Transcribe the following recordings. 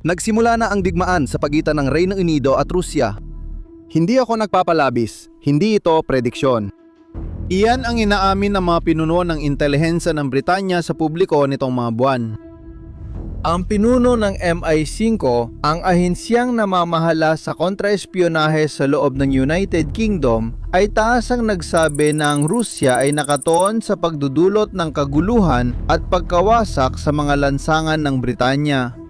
Nagsimula na ang digmaan sa pagitan ng Reino Unido at Rusya. Hindi ako nagpapalabis, hindi ito prediksyon. Iyan ang inaamin ng mga pinuno ng intelihensya ng Britanya sa publiko nitong mga buwan. Ang pinuno ng MI5, ang ahensyang namamahala sa kontraespionahe sa loob ng United Kingdom, ay taasang nagsabi na ang Rusya ay nakatuon sa pagdudulot ng kaguluhan at pagkawasak sa mga lansangan ng Britanya.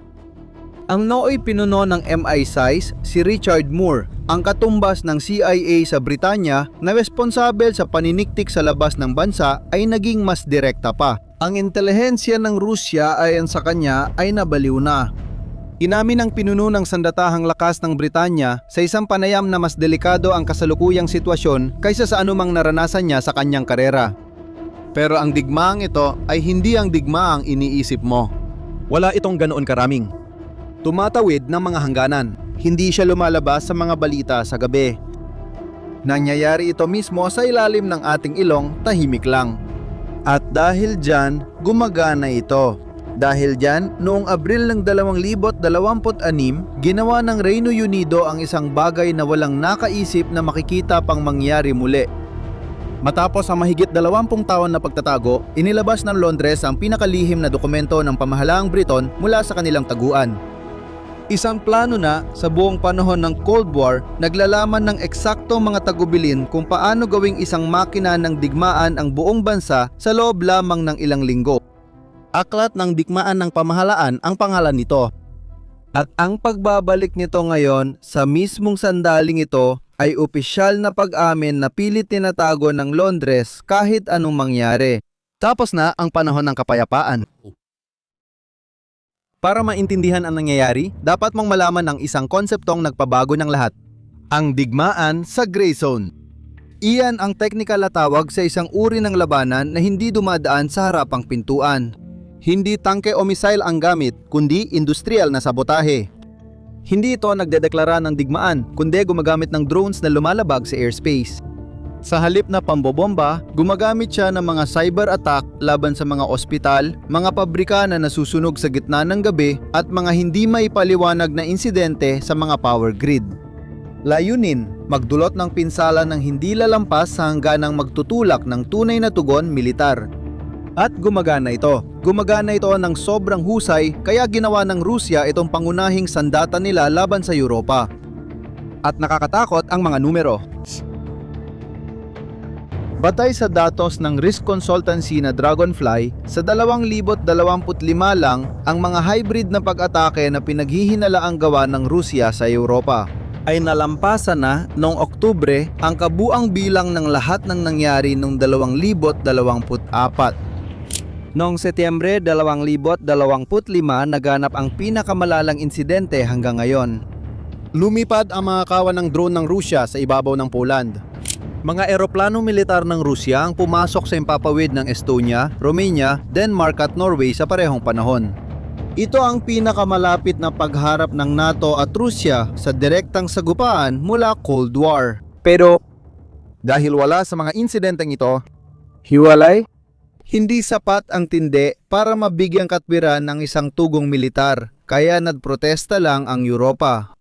Ang nooy pinuno ng MI6, si Richard Moore, ang katumbas ng CIA sa Britanya na responsabel sa paniniktik sa labas ng bansa, ay naging mas direkta pa. Ang intelihensya ng Rusya ayon sa kanya ay nabaliw na. Inamin ng pinuno ng sandatahang lakas ng Britanya sa isang panayam na mas delikado ang kasalukuyang sitwasyon kaysa sa anumang naranasan niya sa kanyang karera. Pero ang digmaang ito ay hindi ang digmaang iniisip mo. Wala itong ganoon karaming. Tumatawid ng mga hangganan. Hindi siya lumalabas sa mga balita sa gabi. Nangyayari ito mismo sa ilalim ng ating ilong, tahimik lang. At dahil dyan, gumagana ito. Dahil dyan, noong Abril ng 2026, ginawa ng Reino Unido ang isang bagay na walang nakaisip na makikita pang mangyari muli. Matapos ang mahigit 20 taon na pagtatago, inilabas ng Londres ang pinakalihim na dokumento ng pamahalaang Briton mula sa kanilang taguan. Isang plano na sa buong panahon ng Cold War, naglalaman ng eksaktong mga tagubilin kung paano gawing isang makina ng digmaan ang buong bansa sa loob lamang ng ilang linggo. Aklat ng Digmaan ng Pamahalaan ang pangalan nito. At ang pagbabalik nito ngayon sa mismong sandaling ito ay opisyal na pag-amin na pilit tinatago ng Londres kahit anong mangyari. Tapos na ang panahon ng kapayapaan. Para maintindihan ang nangyayari, dapat mong malaman ang isang konseptong nagpabago ng lahat. Ang digmaan sa gray zone. Iyan ang technical na tawag sa isang uri ng labanan na hindi dumadaan sa harapang pintuan. Hindi tangke o missile ang gamit, kundi industrial na sabotahe. Hindi ito nagdedeklara ng digmaan, kundi gumagamit ng drones na lumalabag sa airspace. Sa halip na pambobomba, gumagamit siya ng mga cyber attack laban sa mga ospital, mga pabrika na nasusunog sa gitna ng gabi at mga hindi maipaliwanag na insidente sa mga power grid. Layunin, magdulot ng pinsala ng hindi lalampas sa hangganang magtutulak ng tunay na tugon militar. At gumagana ito. Gumagana ito ng sobrang husay kaya ginawa ng Rusya itong pangunahing sandata nila laban sa Europa. At nakakatakot ang mga numero. Batay sa datos ng risk consultancy na Dragonfly, sa 2025 lang ang mga hybrid na pag-atake na pinaghihinalaang gawa ng Rusya sa Europa ay nalampasan na noong Oktubre ang kabuang bilang ng lahat ng nangyari noong 2024. Noong Setyembre 2025 naganap ang pinakamalalang insidente hanggang ngayon. Lumipad ang mga kawan ng drone ng Rusya sa ibabaw ng Poland. Mga eroplanong militar ng Rusya ang pumasok sa impapawid ng Estonia, Romania, Denmark at Norway sa parehong panahon. Ito ang pinakamalapit na pagharap ng NATO at Rusya sa direktang sagupaan mula Cold War. Pero dahil wala sa mga insidenteng ito, hiwalay? Hindi sapat ang tindi para mabigyang katwiran ng isang tugong militar, kaya nagprotesta lang ang Europa.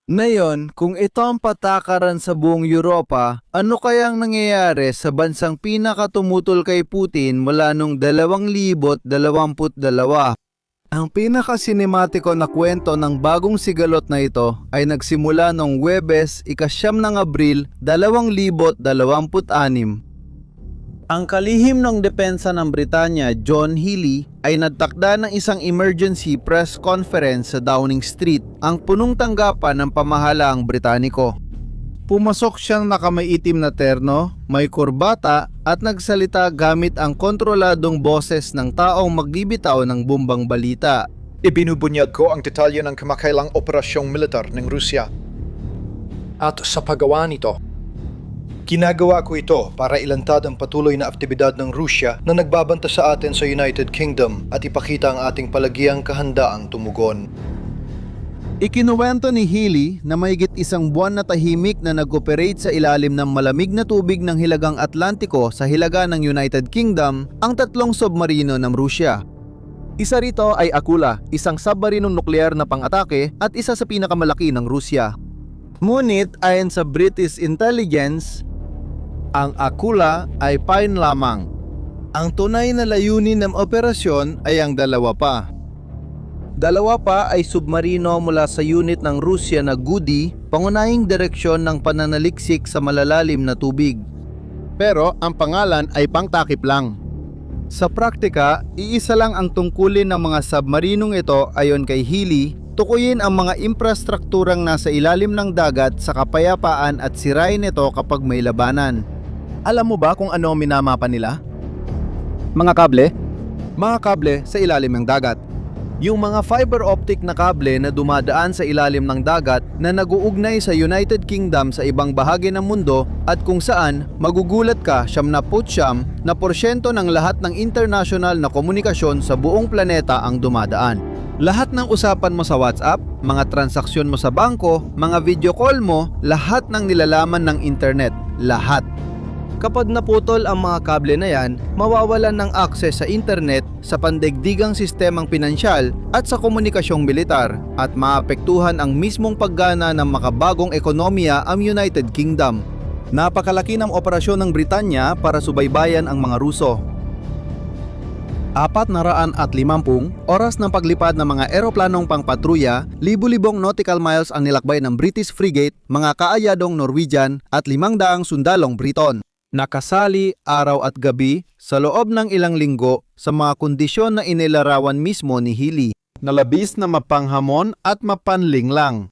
Ngayon, kung ito ang patakaran sa buong Europa, ano kayang nangyayari sa bansang pinakatumutol kay Putin mula noong 2022? Ang pinaka-sinematiko na kwento ng bagong sigalot na ito ay nagsimula noong Huwebes, ika-9 ng Abril 2026. Ang kalihim ng depensa ng Britanya, John Healey, ay nagtakda ng isang emergency press conference sa Downing Street, ang punong tanggapan ng pamahalaang Britaniko. Pumasok siyang nakamaitim na terno, may kurbata at nagsalita gamit ang kontroladong boses ng taong magbibitaw ng bumbang balita. Ibinubunyag ko ang detalye ng kamakailang operasyong militar ng Rusya. At sa paggawa nito, ginagawa ko ito para ilantad ang patuloy na aktibidad ng Rusya na nagbabanta sa atin sa United Kingdom at ipakita ang ating palagiang kahandaang tumugon. Ikinuwento ni Healey na mahigit isang buwan na tahimik na nag-operate sa ilalim ng malamig na tubig ng Hilagang Atlantiko sa hilaga ng United Kingdom ang tatlong submarino ng Rusya. Isa rito ay Akula, isang submarinong nuklear na pang-atake at isa sa pinakamalaki ng Rusya. Ngunit ayon sa British intelligence, ang Akula ay pain lamang. Ang tunay na layunin ng operasyon ay ang dalawa pa. Dalawa pa ay submarino mula sa unit ng Rusya na Gudi, pangunahing direksyon ng pananaliksik sa malalalim na tubig. Pero ang pangalan ay pangtakip lang. Sa praktika, iisa lang ang tungkulin ng mga submarinong ito ayon kay Healy, tukuyin ang mga infrastrukturang nasa ilalim ng dagat sa kapayapaan at sirain ito kapag may labanan. Alam mo ba kung ano ang minamapa nila? Mga kable? Mga kable sa ilalim ng dagat. Yung mga fiber optic na kable na dumadaan sa ilalim ng dagat na nag-uugnay sa United Kingdom sa ibang bahagi ng mundo at kung saan magugulat ka 79% ng lahat ng international na komunikasyon sa buong planeta ang dumadaan. Lahat ng usapan mo sa WhatsApp, mga transaksyon mo sa bangko, mga video call mo, lahat ng nilalaman ng internet, lahat. Kapag naputol ang mga kable na yan, mawawalan ng access sa internet, sa pandaigdigang sistemang pinansyal at sa komunikasyong militar at maapektuhan ang mismong paggana ng makabagong ekonomiya ang United Kingdom. Napakalaki ng operasyon ng Britanya para subaybayan ang mga Ruso. 450 oras ng paglipad ng mga eroplanong pangpatruya, libu-libong nautical miles ang nilakbay ng British frigate, mga kaayadong Norwegian at 500 sundalong Briton. Nakasali araw at gabi sa loob ng ilang linggo sa mga kondisyon na inilarawan mismo ni Healy, na labis na mapanghamon at mapanling lang.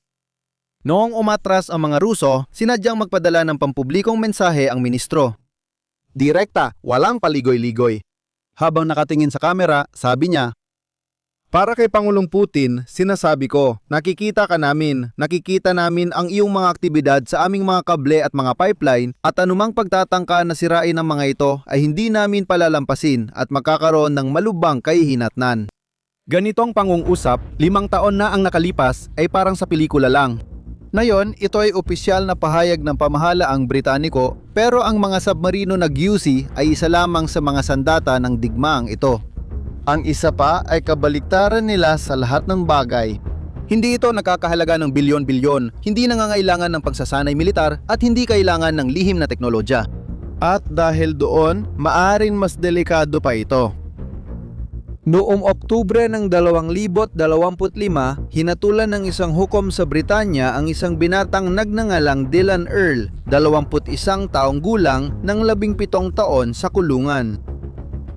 Noong umatras ang mga Ruso, sinadyang magpadala ng pampublikong mensahe ang ministro. Direkta, walang paligoy-ligoy. Habang nakatingin sa kamera, sabi niya, "Para kay Pangulong Putin, sinasabi ko, nakikita namin ang iyong mga aktibidad sa aming mga kable at mga pipeline at anumang pagtatangka na sirain ang mga ito ay hindi namin palalampasin at magkakaroon ng malubhang kahihinatnan." Ganitong pangungusap, 5 taon na ang nakalipas ay parang sa pelikula lang. Ngayon, ito ay opisyal na pahayag ng pamahalaang Britaniko pero ang mga submarino na GUSI ay isa lamang sa mga sandata ng digmaang ito. Ang isa pa ay kabaliktaran nila sa lahat ng bagay. Hindi ito nakakahalaga ng bilyon-bilyon, hindi nangangailangan ng pagsasanay militar at hindi kailangan ng lihim na teknolohiya. At dahil doon, maaring mas delikado pa ito. Noong Oktubre ng 2025, hinatulan ng isang hukom sa Britanya ang isang binatang nagngangalang Dylan Earl, 21 taong gulang ng 17 taon sa kulungan.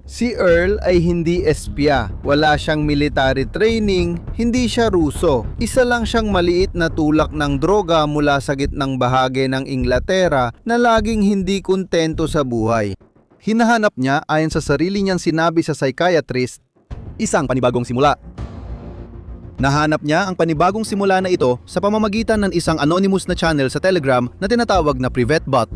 Si Earl ay hindi espya, wala siyang military training, hindi siya Ruso. Isa lang siyang maliit na tulak ng droga mula sa gitnang bahagi ng Inglaterra na laging hindi kontento sa buhay. Hinahanap niya, ayon sa sarili niyang sinabi sa psychiatrist, isang panibagong simula. Nahanap niya ang panibagong simula na ito sa pamamagitan ng isang anonymous na channel sa Telegram na tinatawag na PrivateBot.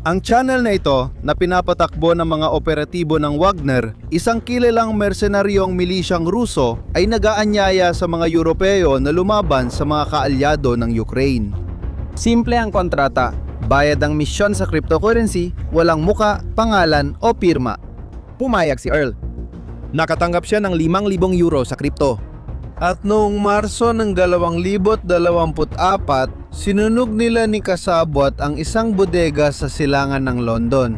Ang channel na ito na pinapatakbo ng mga operatibo ng Wagner, isang kilalang mersenaryong milisyang Ruso, ay nagaanyaya sa mga Europeo na lumaban sa mga kaalyado ng Ukraine. Simple ang kontrata, bayad ang misyon sa cryptocurrency, walang muka, pangalan o pirma. Pumayag si Earl. Nakatanggap siya ng 5,000 euro sa crypto. At noong Marso ng 2024, sinunog nila ni kasabwat ang isang bodega sa silangan ng London.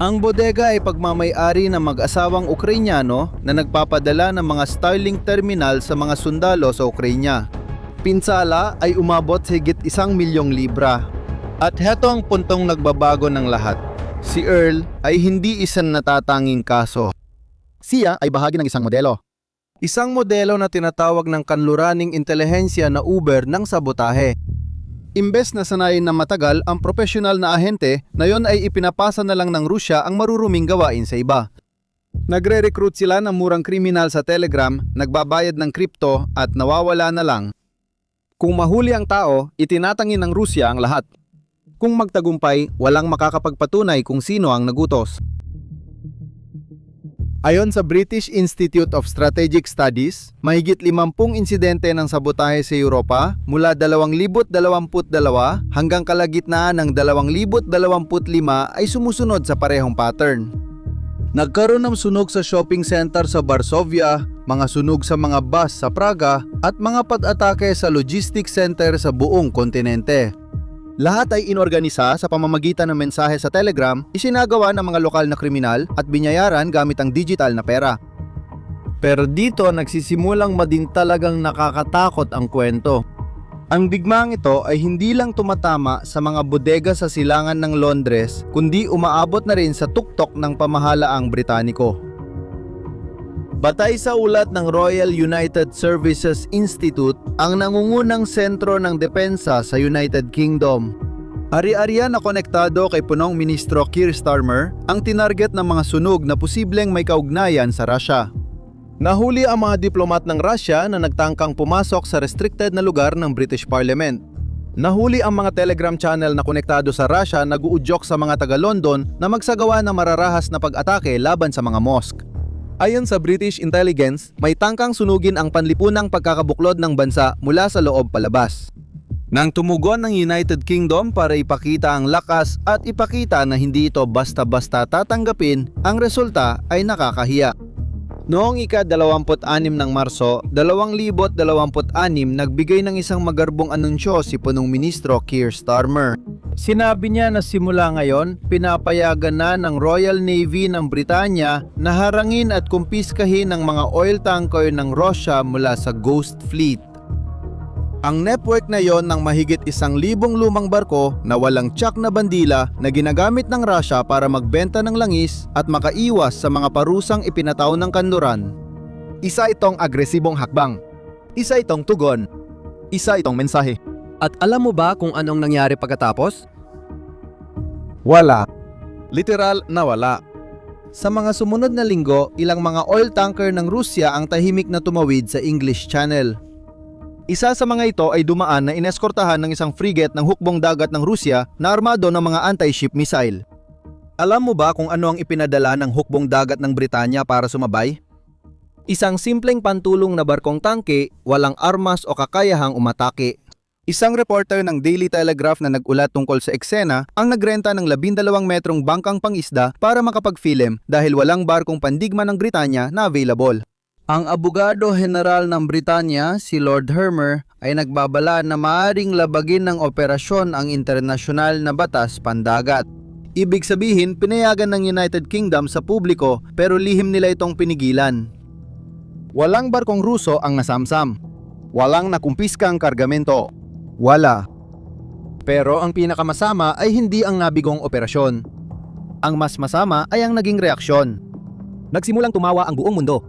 Ang bodega ay pagmamay-ari ng mag-asawang Ukrainyano na nagpapadala ng mga Starlink terminal sa mga sundalo sa Ukrainya. Pinsala ay umabot sa higit 1,000,000 libra. At heto ang puntong nagbabago ng lahat. Si Earl ay hindi isang natatanging kaso. Siya ay bahagi ng isang modelo. Isang modelo na tinatawag ng kanluraning intelihensya na Uber ng sabotahe. Imbes na sanayin na matagal ang profesional na ahente, na yon ay ipinapasa na lang ng Rusya ang maruruming gawain sa iba. Nagre-recruit sila ng murang kriminal sa Telegram, nagbabayad ng kripto at nawawala na lang. Kung mahuli ang tao, itinatangin ng Rusya ang lahat. Kung magtagumpay, walang makakapagpatunay kung sino ang nagutos. Ayon sa British Institute of Strategic Studies, mahigit 50 insidente ng sabotahe sa Europa mula 2022 hanggang kalagitnaan ng 2025 ay sumusunod sa parehong pattern. Nagkaroon ng sunog sa shopping center sa Varsovia, mga sunog sa mga bus sa Praga at mga pag-atake sa logistics center sa buong kontinente. Lahat ay inorganisa sa pamamagitan ng mensahe sa Telegram, isinagawa ng mga lokal na kriminal at binayaran gamit ang digital na pera. Pero dito nagsisimulang maging talagang nakakatakot ang kwento. Ang digmaang ito ay hindi lang tumatama sa mga bodega sa silangan ng Londres, kundi umaabot na rin sa tuktok ng pamahalaang Britaniko. Batay sa ulat ng Royal United Services Institute, ang nangungunang sentro ng depensa sa United Kingdom. Ari-arian na konektado kay punong ministro Keir Starmer ang tinarget ng mga sunog na posibleng may kaugnayan sa Russia. Nahuli ang mga diplomat ng Russia na nagtangkang pumasok sa restricted na lugar ng British Parliament. Nahuli ang mga Telegram channel na konektado sa Russia na nag-uudyok sa mga taga-London na magsagawa ng mararahas na pag-atake laban sa mga mosque. Ayon sa British Intelligence, may tangkang sunugin ang panlipunang pagkakabuklod ng bansa mula sa loob palabas. Nang tumugon ng United Kingdom para ipakita ang lakas at ipakita na hindi ito basta-basta tatanggapin, ang resulta ay nakakahiya. Noong ika-26 ng Marso, 2026 nagbigay ng isang magarbong anunsyo si punong ministro Keir Starmer. Sinabi niya na simula ngayon, pinapayagan na ng Royal Navy ng Britanya na harangin at kumpiskahin ang mga oil tanker ng Russia mula sa Ghost Fleet. Ang network na yon ng mahigit 1,000 lumang barko na walang tsak na bandila na ginagamit ng Russia para magbenta ng langis at makaiwas sa mga parusang ipinataw ng kanluran. Isa itong agresibong hakbang. Isa itong tugon. Isa itong mensahe. At alam mo ba kung anong nangyari pagkatapos? Wala. Literal na wala. Sa mga sumunod na linggo, ilang mga oil tanker ng Rusya ang tahimik na tumawid sa English Channel. Isa sa mga ito ay dumaan na ineskortahan ng isang frigate ng hukbong dagat ng Rusya na armado ng mga anti-ship missile. Alam mo ba kung ano ang ipinadala ng hukbong dagat ng Britanya para sumabay? Isang simpleng pantulong na barkong tangke, walang armas o kakayahang umatake. Isang reporter ng Daily Telegraph na nag-ulat tungkol sa eksena ang nagrenta ng 12 metrong bangkang pangisda para makapag-film dahil walang barkong pandigma ng Britanya na available. Ang abogado general ng Britanya, si Lord Hermer, ay nagbabala na maaaring labagin ng operasyon ang internasyonal na batas pandagat. Ibig sabihin, pinayagan ng United Kingdom sa publiko pero lihim nila itong pinigilan. Walang barkong Ruso ang nasamsam. Walang nakumpiskang kargamento. Wala. Pero ang pinakamasama ay hindi ang nabigong operasyon. Ang mas masama ay ang naging reaksyon. Nagsimulang tumawa ang buong mundo.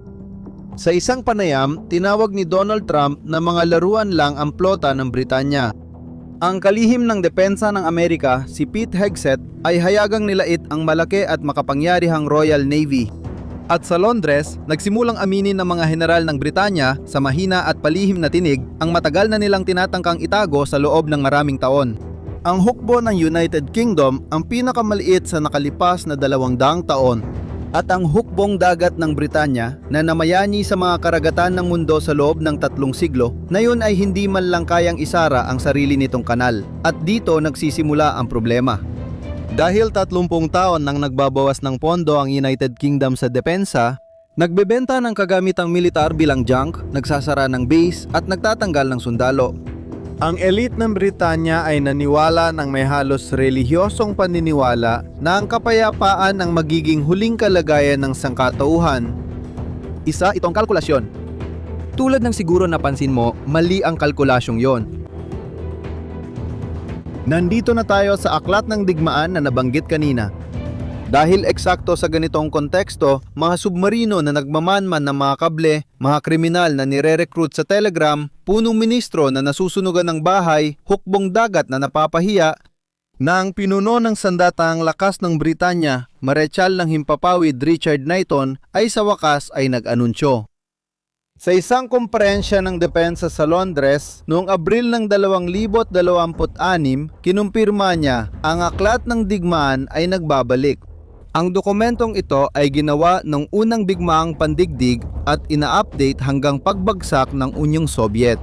Sa isang panayam, tinawag ni Donald Trump na mga laruan lang ang plota ng Britanya. Ang kalihim ng depensa ng Amerika, si Pete Hegseth, ay hayagang nilait ang malaki at makapangyarihang Royal Navy. At sa Londres, nagsimulang aminin ng mga general ng Britanya sa mahina at palihim na tinig ang matagal na nilang tinatangkang itago sa loob ng maraming taon. Ang hukbo ng United Kingdom ang pinakamaliit sa nakalipas na 200 taon. At ang hukbong dagat ng Britanya na namayani sa mga karagatan ng mundo sa loob ng 3 siglo na yun ay hindi man lang kayang isara ang sarili nitong kanal. At dito nagsisimula ang problema. Dahil 30 taon nang nagbabawas ng pondo ang United Kingdom sa depensa, nagbebenta ng kagamitang militar bilang junk, nagsasara ng base at nagtatanggal ng sundalo. Ang elite ng Britanya ay naniwala ng may halos relihiyosong paniniwala na ang kapayapaan ang magiging huling kalagayan ng sangkatauhan. Isa itong kalkulasyon. Tulad ng siguro napansin mo, mali ang kalkulasyong yon. Nandito na tayo sa aklat ng digmaan na nabanggit kanina. Dahil eksakto sa ganitong konteksto, mga submarino na nagmamanman ng mga kable, mga kriminal na nire-recruit sa Telegram, punong ministro na nasusunugan ng bahay, hukbong dagat na napapahiya, na ang pinuno ng sandatahang lakas ng Britanya, marechal ng himpapawid Richard Knighton, ay sa wakas ay nag-anunsyo. Sa isang komperensya ng depensa sa Londres, noong Abril ng 2026, kinumpirma niya ang aklat ng digmaan ay nagbabalik. Ang dokumentong ito ay ginawa ng unang bigmaang pandigdig at ina-update hanggang pagbagsak ng Unyong Soviet.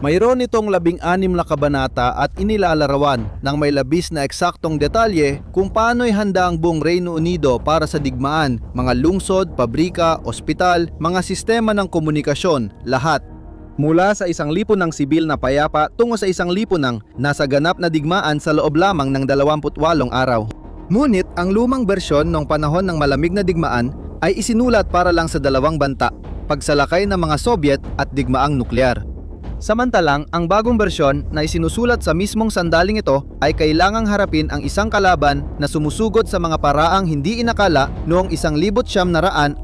Mayroon itong 16 na kabanata at inilalarawan ng may labis na eksaktong detalye kung paano'y handa ang buong Reino Unido para sa digmaan, mga lungsod, pabrika, ospital, mga sistema ng komunikasyon, lahat. Mula sa isang lipunang sibil na payapa tungo sa isang lipunang nasa ganap na digmaan sa loob lamang ng 28 araw. Ngunit ang lumang bersyon ng panahon ng malamig na digmaan ay isinulat para lang sa dalawang banta, pagsalakay ng mga Soviet at digmaang nuklear. Samantalang, ang bagong bersyon na isinusulat sa mismong sandaling ito ay kailangang harapin ang isang kalaban na sumusugod sa mga paraang hindi inakala noong 1989.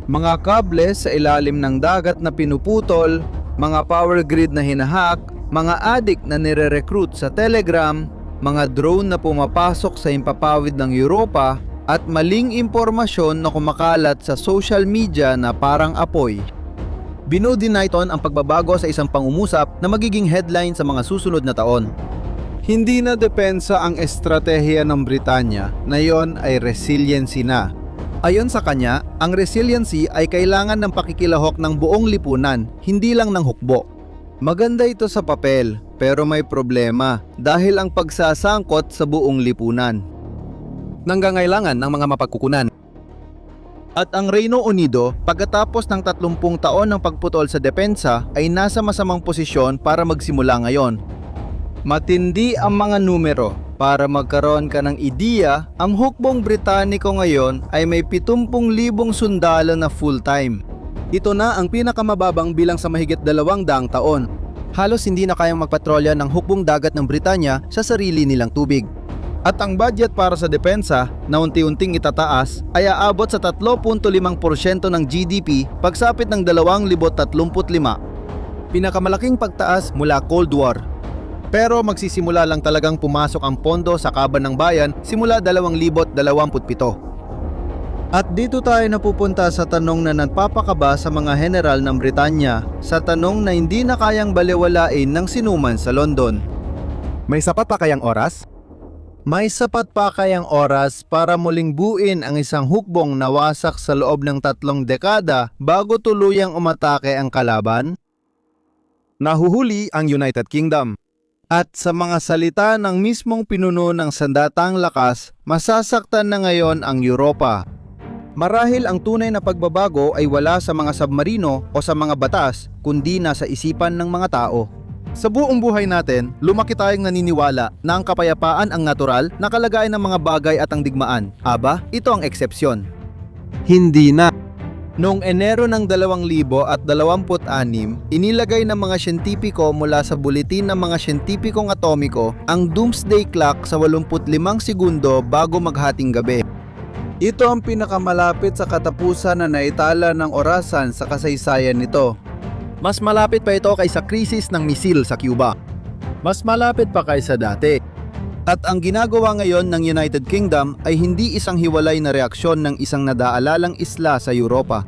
Mga kable sa ilalim ng dagat na pinuputol, mga power grid na hinahak, mga adik na nire-recruit sa Telegram, mga drone na pumapasok sa himpapawid ng Europa, at maling impormasyon na kumakalat sa social media na parang apoy. Binood din Knighton ang pagbabago sa isang pangungusap na magiging headline sa mga susunod na taon. Hindi na depensa ang estratehiya ng Britanya, na yon ay resiliency na. Ayon sa kanya, ang resiliency ay kailangan ng pakikilahok ng buong lipunan, hindi lang ng hukbo. Maganda ito sa papel, pero may problema dahil ang pagsasangkot sa buong lipunan. Nangangailangan ng mga mapagkukunan. At ang Reino Unido, pagkatapos ng 30 taon ng pagputol sa depensa, ay nasa masamang posisyon para magsimula ngayon. Matindi ang mga numero. Para magkaroon ka ng ideya, ang hukbong Britaniko ngayon ay may 70,000 sundalo na full-time. Ito na ang pinakamababang bilang sa mahigit 200 taon. Halos hindi na kayang magpatrolya ng hukbong dagat ng Britanya sa sarili nilang tubig. At ang budget para sa depensa na unti-unting itataas ay aabot sa 3.5% ng GDP pagsapit ng 2035. Pinakamalaking pagtaas mula Cold War. Pero magsisimula lang talagang pumasok ang pondo sa kaban ng bayan simula 2027. At dito tayo napupunta sa tanong na nagpapakaba sa mga general ng Britanya, sa tanong na hindi na kayang balewalain ng sinuman sa London. May sapat pa kayang oras? May sapat pa kayang oras para muling buuin ang isang hukbong nawasak sa loob ng 3 dekada bago tuluyang umatake ang kalaban? Nahuhuli ang United Kingdom. At sa mga salita ng mismong pinuno ng sandatang lakas, masasaktan na ngayon ang Europa. Marahil ang tunay na pagbabago ay wala sa mga submarino o sa mga batas, kundi nasa isipan ng mga tao. Sa buong buhay natin, lumaki tayong naniniwala na ang kapayapaan ang natural na kalagayan ng mga bagay at ang digmaan. Aba, ito ang eksepsyon. Hindi na. Noong Enero ng 2026, inilagay ng mga siyentipiko mula sa Buletin ng mga Siyentipikong Atomiko ang Doomsday Clock sa 85 segundo bago maghating gabi. Ito ang pinakamalapit sa katapusan na naitala ng orasan sa kasaysayan nito. Mas malapit pa ito kaysa krisis ng misil sa Cuba. Mas malapit pa kaysa dati. At ang ginagawa ngayon ng United Kingdom ay hindi isang hiwalay na reaksyon ng isang nadaalalang isla sa Europa.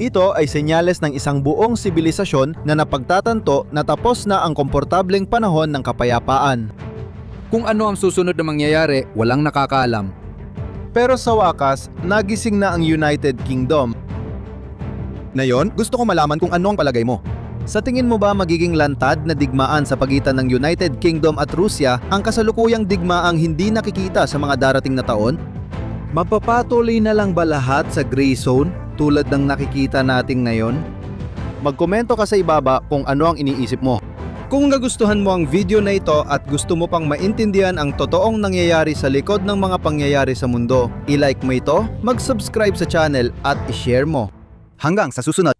Ito ay senyales ng isang buong sibilisasyon na napagtatanto na tapos na ang komportableng panahon ng kapayapaan. Kung ano ang susunod na mangyayari, walang nakakaalam. Pero sa wakas, nagising na ang United Kingdom. Ngayon, gusto ko malaman kung ano ang palagay mo. Sa tingin mo ba magiging lantad na digmaan sa pagitan ng United Kingdom at Rusya ang kasalukuyang digmaang hindi nakikita sa mga darating na taon? Mapapatuloy na lang ba lahat sa gray zone tulad ng nakikita nating ngayon? Magkomento ka sa ibaba kung ano ang iniisip mo. Kung nagustuhan mo ang video na ito at gusto mo pang maintindihan ang totoong nangyayari sa likod ng mga pangyayari sa mundo, i-like mo ito, mag-subscribe sa channel at i-share mo. Hanggang sa susunod!